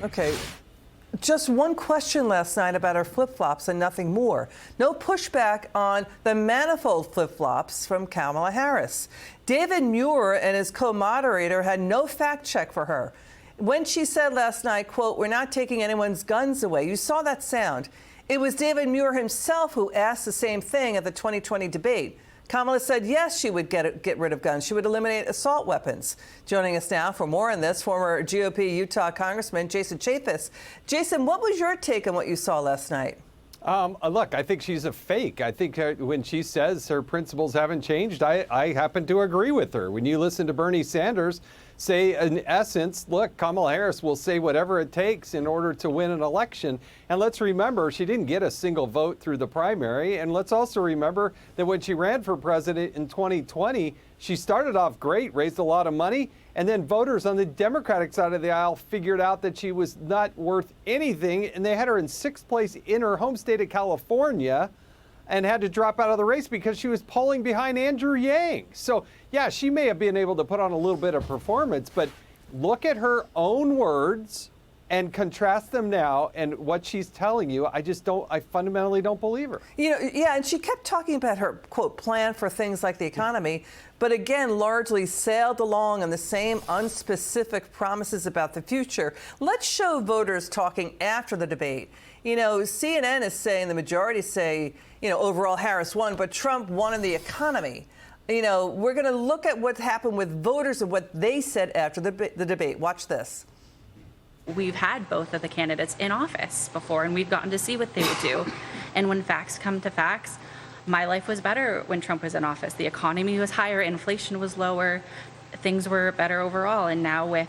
Okay. Just one question last night about her flip-flops and nothing more. No pushback on the manifold flip-flops from Kamala Harris. David Muir and his co-moderator had no fact check for her. When she said last night, quote, "We're not taking anyone's guns away," you saw that sound. It was David Muir himself who asked the same thing at the 2020 debate. Kamala said yes, she would get rid of guns. She would eliminate assault weapons. Joining us now for more on this, former GOP Utah Congressman Jason Chaffetz. Jason, what was your take on what you saw last night? Look, I think she's a fake. I think when she says her principles haven't changed, I happen to agree with her. When you listen to Bernie Sanders say, in essence, look, Kamala Harris will say whatever it takes in order to win an election. And let's remember, she didn't get a single vote through the primary. And let's also remember that when she ran for president in 2020, she started off great, raised a lot of money, and then voters on the Democratic side of the aisle figured out that she was not worth anything, and they had her in sixth place in her home state of California and had to drop out of the race because she was polling behind Andrew Yang. So, yeah, she may have been able to put on a little bit of performance, but look at her own words and contrast them now and what she's telling you. I fundamentally don't believe her. You know, yeah, and she kept talking about her, quote, plan for things like the economy, but again, largely sailed along on the same unspecific promises about the future. Let's show voters talking after the debate. You know, CNN is saying, the majority say, you know, overall Harris won, but Trump won in the economy. You know, we're going to look at what happened with voters and what they said after the debate. Watch this. We've had both of the candidates in office before, and we've gotten to see what they would do. And when facts come to facts, my life was better when Trump was in office. The economy was higher, inflation was lower, things were better overall. And now with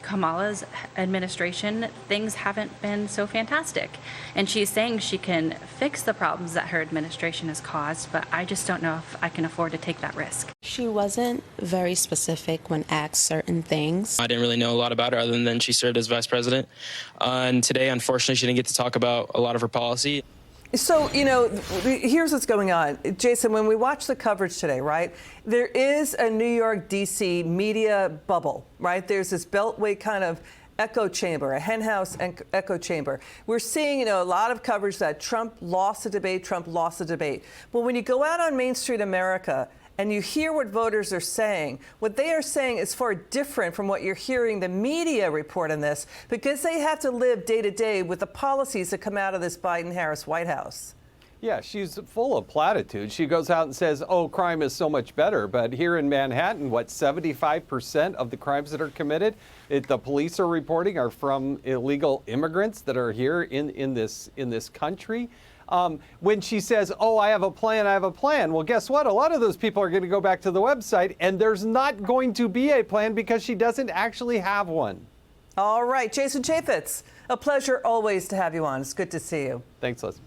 Kamala's administration, things haven't been so fantastic. And she's saying she can fix the problems that her administration has caused, but I just don't know if I can afford to take that risk. She wasn't very specific when asked certain things. I didn't really know a lot about her other than she served as vice president. And today, unfortunately, she didn't get to talk about a lot of her policy. So, you know, here's what's going on. Jason, when we watch the coverage today, right, there is a New York, D.C. media bubble, right? There's this beltway kind of echo chamber, a henhouse echo chamber. We're seeing, you know, a lot of coverage that Trump lost the debate, Trump lost the debate. But when you go out on Main Street America and you hear what voters are saying, what they are saying is far different from what you're hearing the media report on this, because they have to live day to day with the policies that come out of this Biden-Harris White House. Yeah, she's full of platitudes. She goes out and says, oh, crime is so much better. But here in Manhattan, what, 75% of the crimes that are committed, the police are reporting, are from illegal immigrants that are here in this country. When she says, oh, I have a plan. Well, guess what? A lot of those people are going to go back to the website, and there's not going to be a plan because she doesn't actually have one. All right. Jason Chaffetz, a pleasure always to have you on. It's good to see you. Thanks, Liz.